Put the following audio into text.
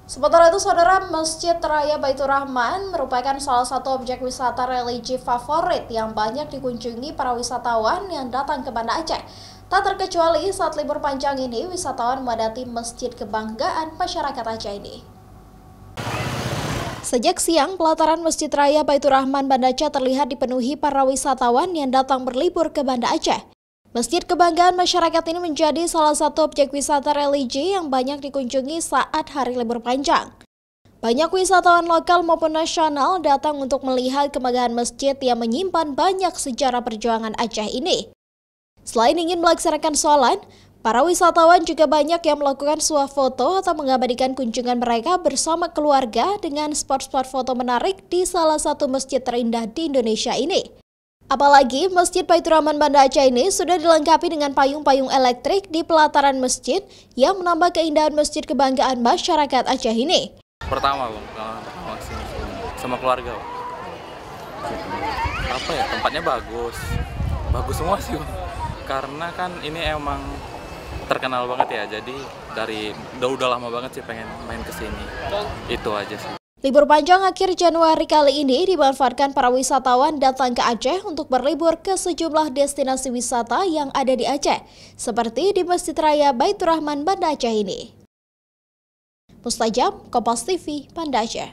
Sementara itu, Saudara, Masjid Raya Baitur Rahman merupakan salah satu objek wisata religi favorit yang banyak dikunjungi para wisatawan yang datang ke Banda Aceh. Tak terkecuali saat libur panjang ini, wisatawan memadati masjid kebanggaan masyarakat Aceh ini. Sejak siang, pelataran Masjid Raya Baitur Rahman Banda Aceh terlihat dipenuhi para wisatawan yang datang berlibur ke Banda Aceh. Masjid kebanggaan masyarakat ini menjadi salah satu objek wisata religi yang banyak dikunjungi saat hari libur panjang. Banyak wisatawan lokal maupun nasional datang untuk melihat kemegahan masjid yang menyimpan banyak sejarah perjuangan Aceh ini. Selain ingin melaksanakan sholat, para wisatawan juga banyak yang melakukan swafoto atau mengabadikan kunjungan mereka bersama keluarga dengan spot-spot foto menarik di salah satu masjid terindah di Indonesia ini. Apalagi Masjid Baitur Rahman Banda Aceh ini sudah dilengkapi dengan payung-payung elektrik di pelataran masjid yang menambah keindahan masjid kebanggaan masyarakat Aceh ini. Pertama kesini sama keluarga. Apa ya, tempatnya bagus semua sih, karena kan ini emang terkenal banget ya, jadi udah lama banget sih pengen main kesini. Itu aja sih. Libur panjang akhir Januari kali ini dimanfaatkan para wisatawan datang ke Aceh untuk berlibur ke sejumlah destinasi wisata yang ada di Aceh, seperti di Masjid Raya Baitur Rahman Banda Aceh ini. Mustajab, Kompas TV, Banda Aceh.